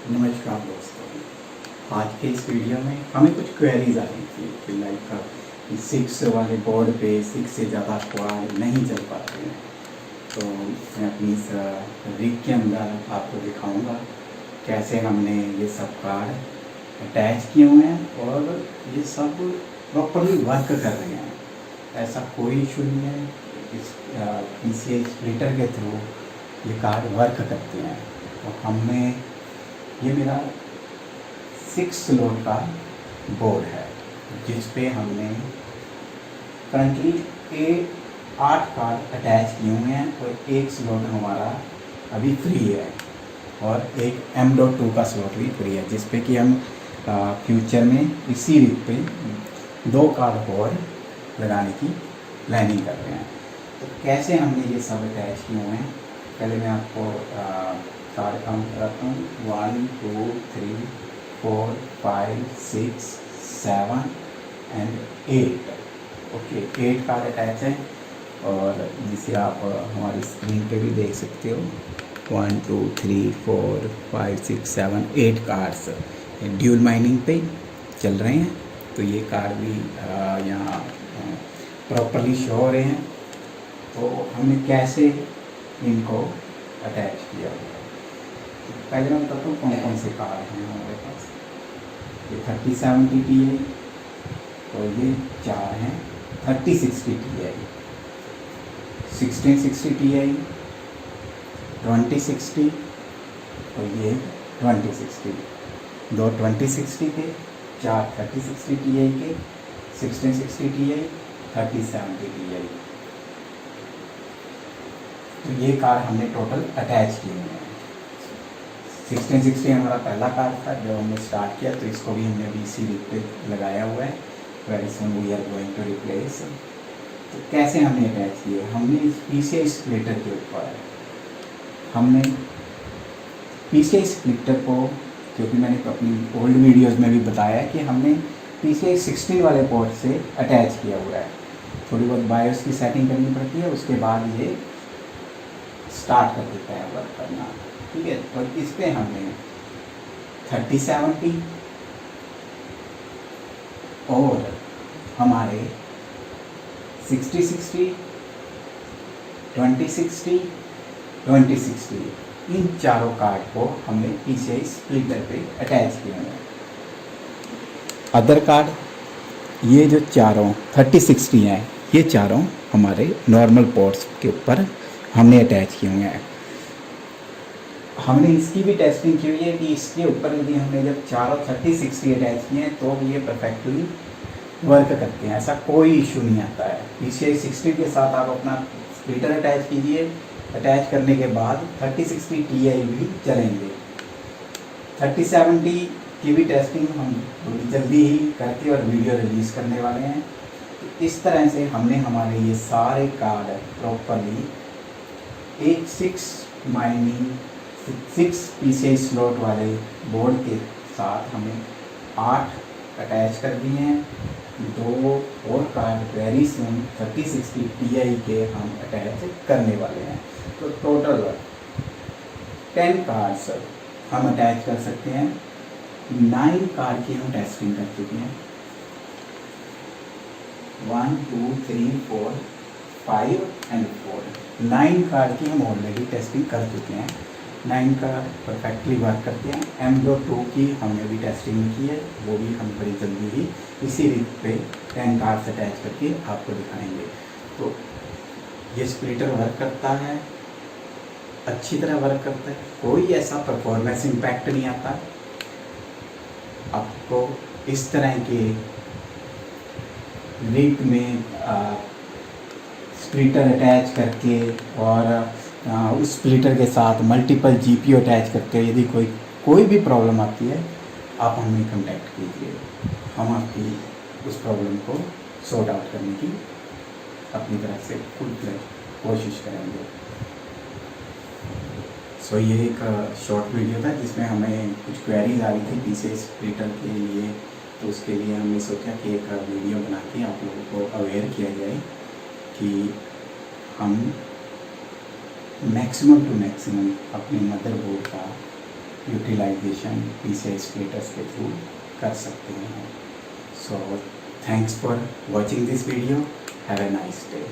नमस्कार दोस्तों, आज के इस वीडियो में हमें कुछ क्वेरीज आ रही थी कि लाइक 6 वाले बोर्ड पे 6 से ज़्यादा क्वाड नहीं चल पाते हैं। तो मैं अपनी इस रीक के अंदर आपको दिखाऊंगा कैसे हमने ये सब कार्ड अटैच किए हुए हैं और ये सब प्रॉपरली वर्क कर रहे हैं। ऐसा कोई इशू नहीं है। इस PCI स्प्लिटर के थ्रू ये कार्ड वर्क करते हैं। तो हमने ये मेरा 6 स्लॉट का बोर्ड है जिस पे हमने करंटली 8 कार्ड अटैच किए हुए हैं और एक स्लॉट हमारा अभी फ्री है और एक M.2 का स्लॉट भी फ्री है जिस पे कि हम फ्यूचर में इसी रीत पे 2 कार्ड और लगाने की प्लानिंग कर रहे हैं। तो कैसे हमने ये सब अटैच किए हुए हैं, पहले मैं आपको कार्ड काउंट कराता हूँ। 1 2 3 4 5 6 7 एंड 8। ओके, 8 कार्ड अटैच है और जिसे आप हमारी स्क्रीन पे भी देख सकते हो। 1 2 3 4 5 6 7 8 कार्ड्स ड्यूल माइनिंग पे चल रहे हैं। तो ये कार्ड भी यहाँ प्रॉपरली शो हो रहे हैं। तो हमने कैसे इनको अटैच किया हुआ है, पहले मैं बताता हूँ कौन कौन से कार्ड हैं हमारे पास। ये 3070 Ti और ये 4 हैं 3060 Ti, 1660 Ti, 2060 और ये 2060। 2 2060 के, 4 3060 Ti के, 1660 Ti, 3070 Ti। तो ये कार्ड हमने टोटल अटैच किए हुए हैं। 1660 हमारा पहला कार्ड था जब हमने स्टार्ट किया, तो इसको भी हमने अभी इसी रीत पे लगाया हुआ है। Very soon we are going to replace. तो कैसे हमने अटैच किए, हमने इस PCI स्प्लिटर के ऊपर हमने PCI स्प्लिटर को, क्योंकि मैंने अपनी ओल्ड वीडियोस में भी बताया कि हमने PCI 16 वाले पोर्ट से अटैच किया हुआ है। थोड़ी बहुत बायोस की सेटिंग करनी पड़ती है, उसके बाद ये स्टार्ट कर देता है वर्क करना। ठीक है, और इस पे हमने 3070 और हमारे 6060, 2060, 2060 इन चारों कार्ड को हमने PCI स्प्लिटर पे अटैच किए हैं। अदर कार्ड ये जो चारों 3060 हैं, ये चारों हमारे नॉर्मल पोर्ट्स के ऊपर हमने अटैच किए हुए हैं। हमने इसकी भी टेस्टिंग की हुई है कि इसके ऊपर यदि हमने जब चारों 3060 अटैच किए हैं तो ये परफेक्टली वर्क करते हैं, ऐसा कोई इशू नहीं आता है। PCI 60 के साथ आप अपना स्प्लिटर अटैच कीजिए, अटैच करने के बाद 3060 Ti भी चलेंगे। 3070 की भी टेस्टिंग हम थोड़ी जल्दी ही करके और वीडियो रिलीज़ करने वाले हैं। इस तरह से हमने हमारे ये सारे कार्ड प्रॉपरली एक 6 PCI स्लॉट वाले बोर्ड के साथ हमें 8 अटैच कर दिए हैं। 2 और कार्ड वेरी सून 3060 Ti के हम अटैच करने वाले हैं। तो टोटल 10 कार्ड्स हम अटैच कर सकते हैं। 9 कार्ड की हम टेस्टिंग कर चुके हैं। 1 2 3 4 5 एंड 4 9 कार्ड की हम ऑलरेडी टेस्टिंग कर चुके हैं। 9 कार्ड परफेक्टली वर्क करते हैं। M.2 की हमने भी टेस्टिंग की है, वो भी हम बड़ी जल्दी ही इसी रीत पे 10 कार्ड्स अटैच करके आपको दिखाएंगे। तो ये स्प्लिटर वर्क करता है, अच्छी तरह वर्क करता है, कोई ऐसा परफॉर्मेंस इम्पैक्ट नहीं आता। आपको इस तरह के रीक में स्प्लिटर अटैच करके और उस स्प्लिटर के साथ मल्टीपल GPU अटैच करके यदि कोई भी प्रॉब्लम आती है, आप हमें कांटेक्ट कीजिए। हम आपकी उस प्रॉब्लम को सॉर्ट आउट करने की अपनी तरफ से फुल कोशिश करेंगे। सो ये एक शॉर्ट वीडियो था जिसमें हमें कुछ क्वेरीज आ रही थी PCI स्प्लिटर के लिए। तो उसके लिए हमने सोचा कि एक वीडियो बना के आप लोगों को अवेयर किया जाए कि हम मैक्सिमम टू मैक्सिमम अपने मदरबोर्ड का यूटिलाइजेशन PCI स्प्लिटर्स के थ्रू कर सकते हैं। So thanks for watching this video, have a nice day.